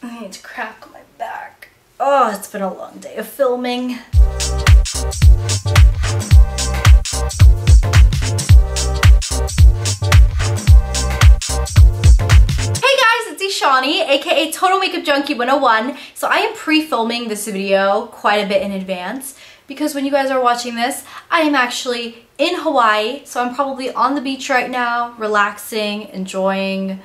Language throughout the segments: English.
I need to crack my back. Oh, it's been a long day of filming. Hey guys, it's Ishani, aka Total Makeup Junkie 101. So I am pre-filming this video quite a bit in advance because when you guys are watching this, I am actually in Hawaii. So I'm probably on the beach right now, relaxing, enjoying.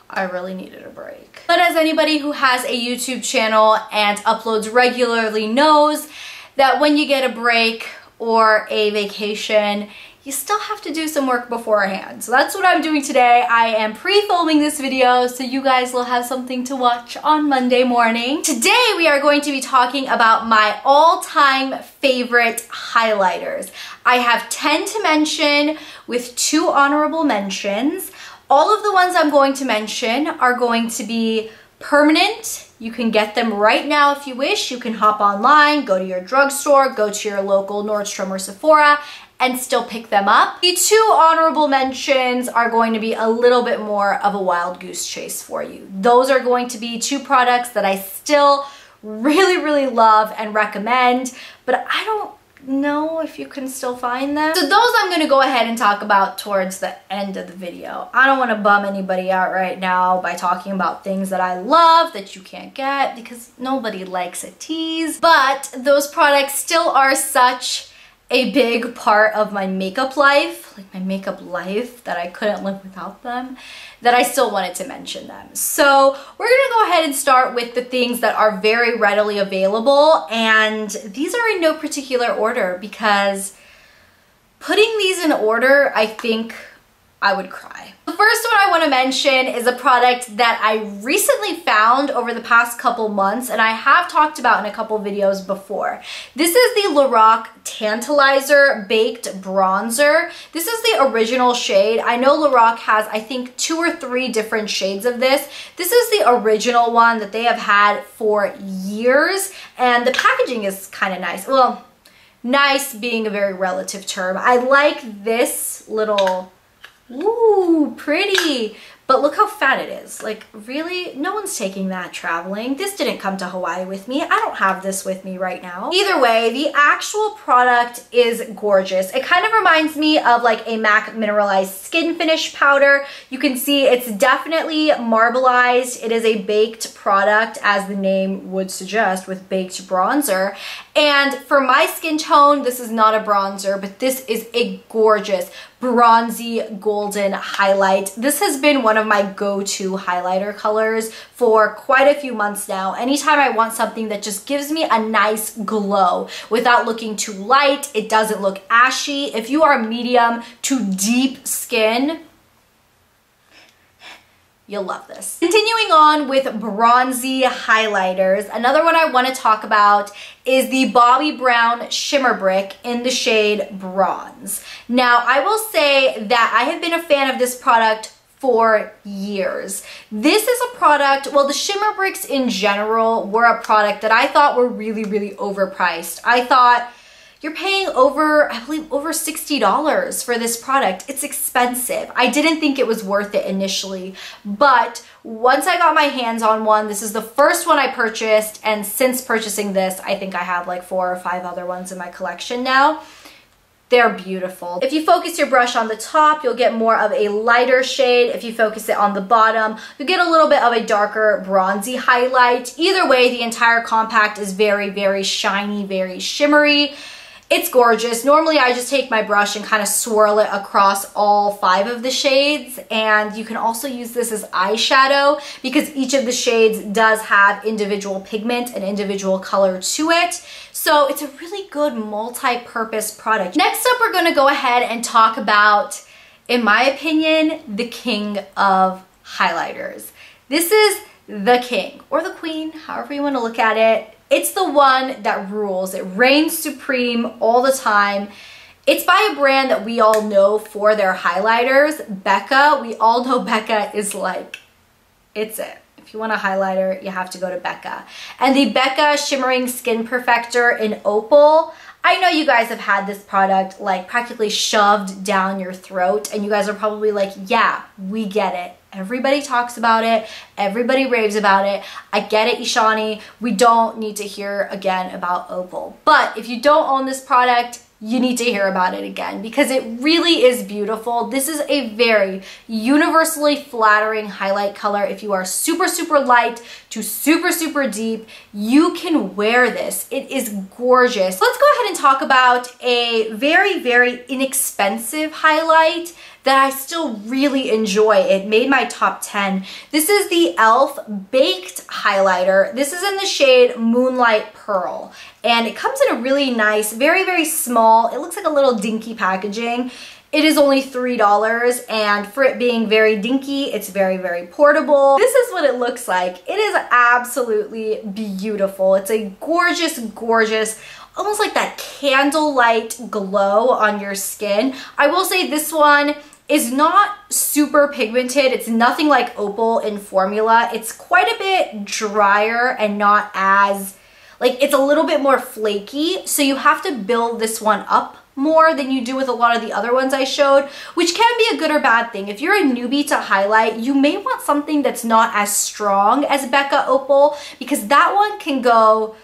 I really needed a break. But as anybody who has a YouTube channel and uploads regularly knows that when you get a break or a vacation, you still have to do some work beforehand. So that's what I'm doing today. I am pre-filming this video so you guys will have something to watch on Monday morning. Today we are going to be talking about my all-time favorite highlighters. I have 10 to mention with 2 honorable mentions. All of the ones I'm going to mention are going to be permanent. You can get them right now if you wish. You can hop online, go to your drugstore, go to your local Nordstrom or Sephora, and still pick them up. The 2 honorable mentions are going to be a little bit more of a wild goose chase for you. Those are going to be 2 products that I still really love and recommend, but I don't know if you can still find them. So those I'm going to go ahead and talk about towards the end of the video. I don't want to bum anybody out right now by talking about things that I love that you can't get because nobody likes a tease, but those products still are such a big part of my makeup life, like my makeup life, that I couldn't live without them, that I still wanted to mention them. So we're gonna go ahead and start with the things that are very readily available, and these are in no particular order because putting these in order, I think I would cry. The first one I want to mention is a product that I recently found over the past couple months, and I have talked about in a couple videos before. This is the LORAC Tantalizer Baked Bronzer. This is the original shade. I know LORAC has, I think, 2 or 3 different shades of this. This is the original one that they have had for years, and the packaging is kind of nice. Well, nice being a very relative term. I like this little... Ooh, pretty. But look how fat it is. Like, really? No one's taking that traveling. This didn't come to Hawaii with me. I don't have this with me right now. Either way, the actual product is gorgeous. It kind of reminds me of like a MAC Mineralize Skinfinish powder. You can see it's definitely marbleized. It is a baked product, as the name would suggest, with baked bronzer. And for my skin tone, this is not a bronzer, but this is a gorgeous bronzy golden highlight. This has been one of my go-to highlighter colors for quite a few months now. Anytime I want something that just gives me a nice glow without looking too light, it doesn't look ashy. If you are medium to deep skin, you'll love this. Continuing on with bronzy highlighters, another one I want to talk about is the Bobbi Brown Shimmer Brick in the shade Bronze. Now, I will say that I have been a fan of this product for years. This is a product, well, the shimmer bricks in general were a product that I thought were really overpriced. I thought, you're paying over, I believe, over $60 for this product. It's expensive. I didn't think it was worth it initially, but once I got my hands on one, this is the first one I purchased, and since purchasing this, I think I have like 4 or 5 other ones in my collection now. They're beautiful. If you focus your brush on the top, you'll get more of a lighter shade. If you focus it on the bottom, you'll get a little bit of a darker bronzy highlight. Either way, the entire compact is very shiny, very shimmery. It's gorgeous. Normally I just take my brush and kind of swirl it across all 5 of the shades, and you can also use this as eyeshadow because each of the shades does have individual pigment and individual color to it. So it's a really good multi-purpose product. Next up, we're going to go ahead and talk about, in my opinion, the king of highlighters. This is the king or the queen, however you want to look at it. It's the one that rules. It reigns supreme all the time. It's by a brand that we all know for their highlighters, Becca. We all know Becca is like, it's it. If you want a highlighter, you have to go to Becca. And the Becca Shimmering Skin Perfector in Opal, I know you guys have had this product like practically shoved down your throat, and you guys are probably like, yeah, we get it. Everybody talks about it. Everybody raves about it. I get it, Ishani. We don't need to hear again about Opal. But if you don't own this product, you need to hear about it again because it really is beautiful. This is a very universally flattering highlight color. If you are super, super light to super, super deep, you can wear this. It is gorgeous. Let's go ahead and talk about a very, very inexpensive highlight that I still really enjoy. It made my top 10. This is the e.l.f. Baked Highlighter. This is in the shade Moonlight Pearl. And it comes in a really nice, very, very small, it looks like a little dinky packaging. It is only $3, and for it being very dinky, it's very, very portable. This is what it looks like. It is absolutely beautiful. It's a gorgeous, gorgeous, almost like that candlelight glow on your skin. I will say this one is not super pigmented. It's nothing like Opal in formula. It's quite a bit drier and not as, like, it's a little bit more flaky. So you have to build this one up more than you do with a lot of the other ones I showed, which can be a good or bad thing. If you're a newbie to highlight, you may want something that's not as strong as Becca Opal, because that one can go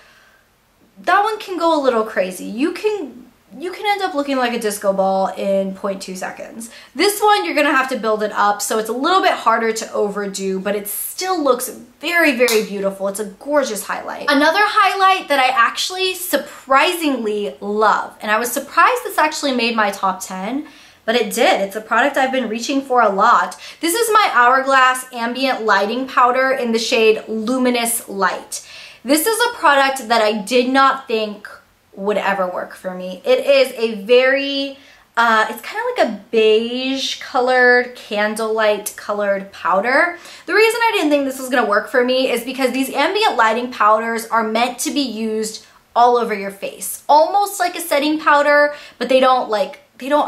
a little crazy. You can end up looking like a disco ball in 0.2 seconds. This one, you're gonna have to build it up, so it's a little bit harder to overdo, but it still looks very, very beautiful. It's a gorgeous highlight. Another highlight that I actually surprisingly love, and I was surprised this actually made my top 10, but it did. It's a product I've been reaching for a lot. This is my Hourglass Ambient Lighting Powder in the shade Luminous Light. This is a product that I did not think would ever work for me. It is a very, it's kind of like a beige colored, candlelight colored powder. The reason I didn't think this was gonna work for me is because these ambient lighting powders are meant to be used all over your face. Almost like a setting powder, but they don't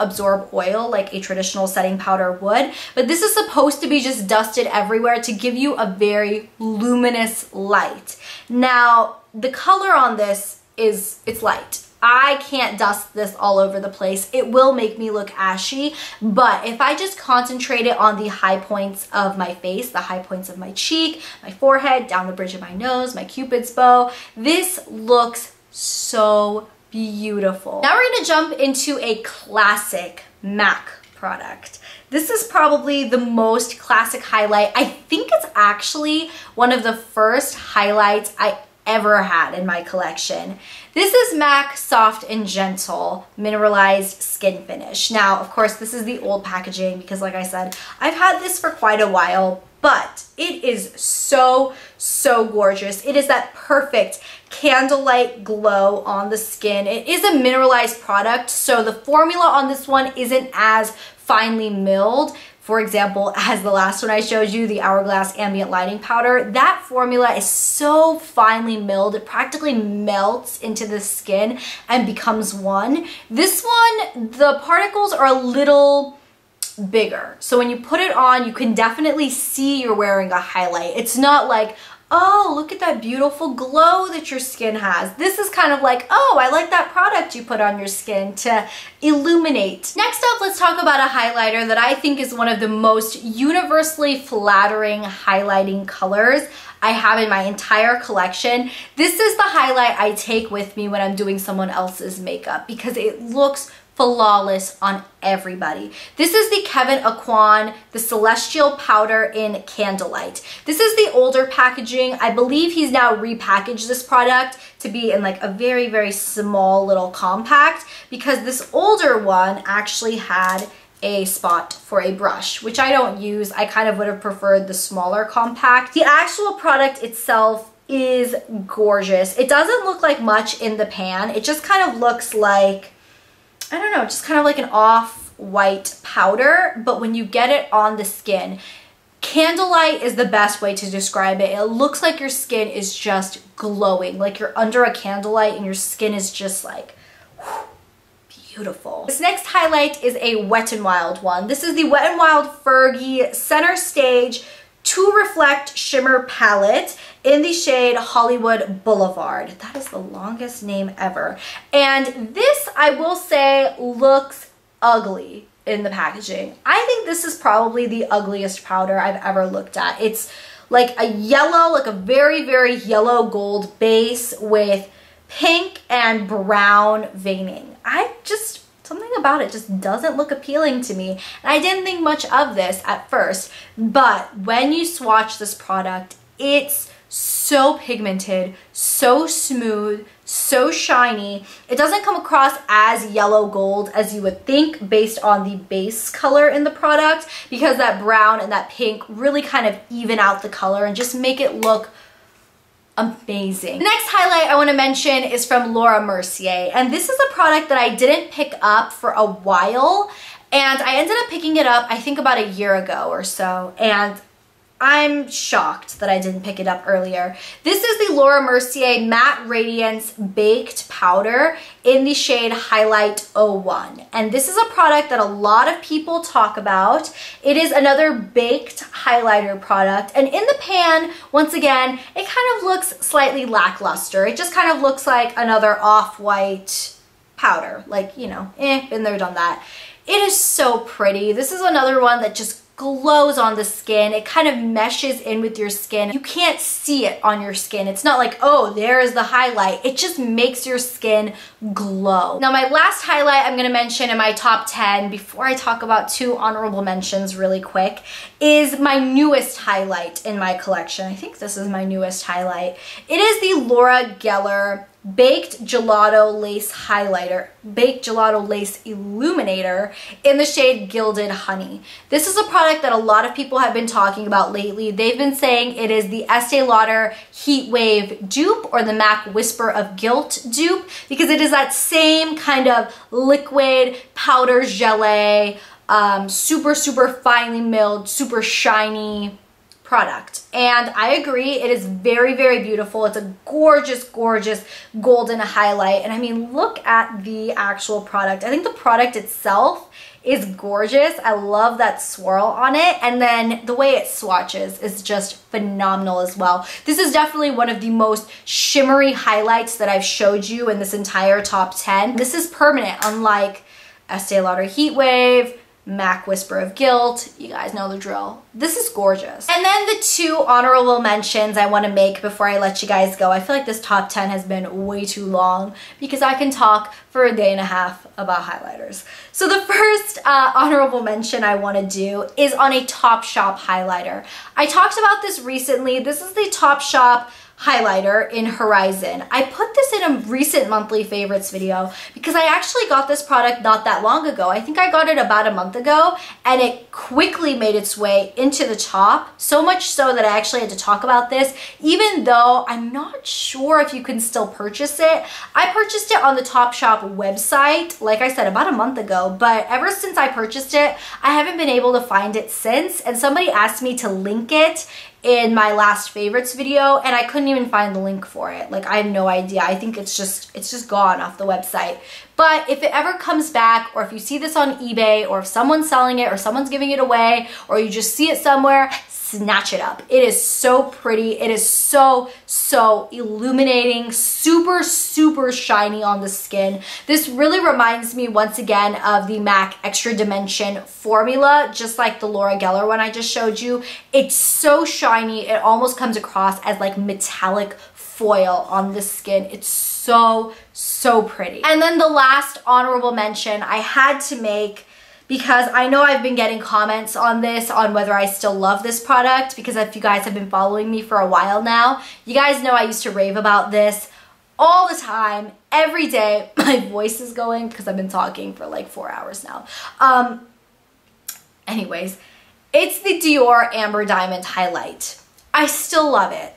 absorb oil like a traditional setting powder would. But this is supposed to be just dusted everywhere to give you a very luminous light. Now, the color on this it's light. I can't dust this all over the place. It will make me look ashy, but if I just concentrate it on the high points of my face, the high points of my cheek, my forehead, down the bridge of my nose, my cupid's bow, this looks so beautiful. Now we're gonna jump into a classic MAC product. This is probably the most classic highlight. I think it's actually one of the first highlights I ever had in my collection. This is MAC Soft and Gentle Mineralized Skinfinish. Now, of course, this is the old packaging because, like I said, I've had this for quite a while, but it is so, so gorgeous. It is that perfect candlelight glow on the skin. It is a mineralized product, so the formula on this one isn't as finely milled. For example, as the last one I showed you, the Hourglass Ambient Lighting Powder, that formula is so finely milled, it practically melts into the skin and becomes one. This one, the particles are a little bigger. So when you put it on, you can definitely see you're wearing a highlight. It's not like, oh, look at that beautiful glow that your skin has. This is kind of like, oh, I like that product you put on your skin to illuminate. Next up, let's talk about a highlighter that I think is one of the most universally flattering highlighting colors I have in my entire collection. This is the highlight I take with me when I'm doing someone else's makeup because it looks flawless on everybody. This is the Kevyn Aucoin, the Celestial Powder in Candlelight. This is the older packaging. I believe he's now repackaged this product to be in like a very, very small little compact because this older one actually had a spot for a brush, which I don't use. I kind of would have preferred the smaller compact. The actual product itself is gorgeous. It doesn't look like much in the pan. It just kind of looks like, I don't know, just kind of like an off-white powder, but when you get it on the skin, candlelight is the best way to describe it. It looks like your skin is just glowing, like you're under a candlelight and your skin is just like, whew, beautiful. This next highlight is a Wet n Wild one. This is the Wet n Wild Fergie Center Stage To Reflect Shimmer Palette in the shade Hollywood Boulevard. That is the longest name ever. And this, I will say, looks ugly. in the packaging. I think this is probably the ugliest powder I've ever looked at. It's like a yellow, like a very, very yellow gold base with pink and brown veining. Something about it just doesn't look appealing to me. And I didn't think much of this at first, but when you swatch this product, it's so pigmented, so smooth, so shiny. It doesn't come across as yellow gold as you would think based on the base color in the product, because that brown and that pink really kind of even out the color and just make it look amazing. The next highlight I want to mention is from Laura Mercier, and this is a product that I didn't pick up for a while, and I ended up picking it up I think about a year ago or so, and I'm shocked that I didn't pick it up earlier. This is the Laura Mercier Matte Radiance Baked Powder in the shade Highlight 01. And this is a product that a lot of people talk about. It is another baked highlighter product. And in the pan, once again, it kind of looks slightly lackluster. It just kind of looks like another off-white powder. Like, you know, been there, done that. It is so pretty. This is another one that just glows on the skin. It kind of meshes in with your skin. You can't see it on your skin. It's not like, oh, there's the highlight. It just makes your skin glow. Now, my last highlight I'm going to mention in my top 10 before I talk about 2 honorable mentions really quick is my newest highlight in my collection. I think this is my newest highlight. It is the Laura Geller Baked Gelato Lace Highlighter, Baked Gelato Lace Illuminator in the shade Gilded Honey. This is a product that a lot of people have been talking about lately. They've been saying it is the Estee Lauder Heat Wave dupe or the MAC Whisper of Guilt dupe, because it is that same kind of liquid powder gelée, super, super finely milled, super shiny product. And I agree, it is very, very beautiful. It's a gorgeous, gorgeous golden highlight. And I mean, look at the actual product. I think the product itself is gorgeous. I love that swirl on it. And then the way it swatches is just phenomenal as well. This is definitely one of the most shimmery highlights that I've showed you in this entire top 10. This is permanent, unlike Estee Lauder Heat Wave, MAC Whisper of Guilt. You guys know the drill. This is gorgeous. And then the 2 honorable mentions I want to make before I let you guys go. I feel like this top 10 has been way too long because I can talk for a day and a half about highlighters. So the first honorable mention I want to do is on a Topshop highlighter. I talked about this recently. This is the Topshop highlighter in Horizon. I put this in a recent monthly favorites video because I actually got this product not that long ago. I think I got it about a month ago, and it quickly made its way into the top, so much so that I actually had to talk about this, even though I'm not sure if you can still purchase it. I purchased it on the Topshop website, like I said, about a month ago, but ever since I purchased it, I haven't been able to find it since, and somebody asked me to link it in my last favorites video, and I couldn't even find the link for it. Like, I have no idea. I think it's just gone off the website. But if it ever comes back, or if you see this on eBay, or if someone's selling it, or someone's giving it away, or you just see it somewhere, snatch it up. It is so pretty. It is so, so illuminating, super, super shiny on the skin. This really reminds me once again of the MAC Extra Dimension formula, just like the Laura Geller one I just showed you. It's so shiny. It almost comes across as like metallic foil on the skin. It's so, so pretty. And then the last honorable mention I had to make, because I know I've been getting comments on this, on whether I still love this product, because if you guys have been following me for a while now, you guys know I used to rave about this all the time, every day. My voice is going because I've been talking for like 4 hours now. Anyways, it's the Dior Amber Diamond Highlight. I still love it.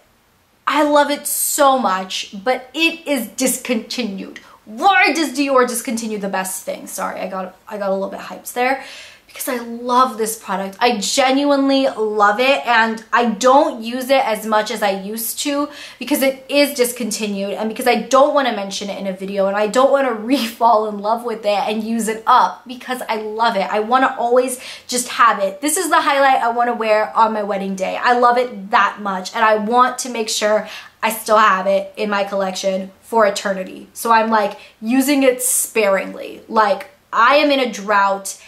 I love it so much, but it is discontinued. Why does Dior discontinue the best thing? Sorry, I got a little bit hyped there, because I love this product. I genuinely love it, and I don't use it as much as I used to because it is discontinued, and because I don't want to mention it in a video, and I don't want to re-fall in love with it and use it up because I love it. I want to always just have it. This is the highlight I want to wear on my wedding day. I love it that much, and I want to make sure I still have it in my collection for eternity. So I'm like using it sparingly. Like, I am in a drought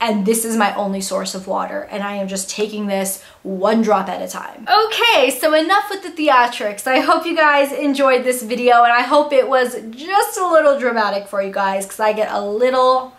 and this is my only source of water, and I am just taking this one drop at a time. Okay, so enough with the theatrics. I hope you guys enjoyed this video, and I hope it was just a little dramatic for you guys, because I get a lot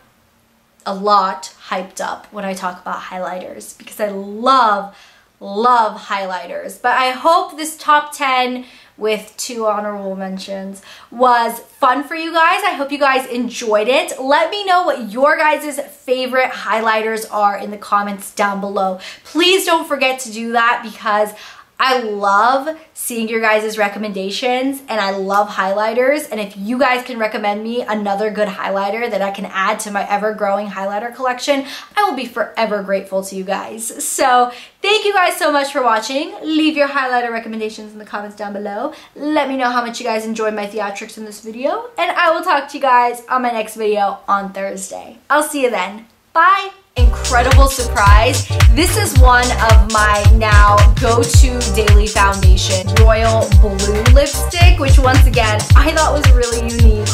hyped up when I talk about highlighters, because I love highlighters. But I hope this top 10 with 2 honorable mentions was fun for you guys. I hope you guys enjoyed it. Let me know what your guys' favorite highlighters are in the comments down below. Please don't forget to do that, because I love seeing your guys' recommendations, and I love highlighters, and if you guys can recommend me another good highlighter that I can add to my ever-growing highlighter collection, I will be forever grateful to you guys. So thank you guys so much for watching. Leave your highlighter recommendations in the comments down below. Let me know how much you guys enjoyed my theatrics in this video, and I will talk to you guys on my next video on Thursday. I'll see you then. Bye! Incredible surprise. This is one of my now go-to daily foundation, Royal Blue lipstick, which once again I thought was really unique,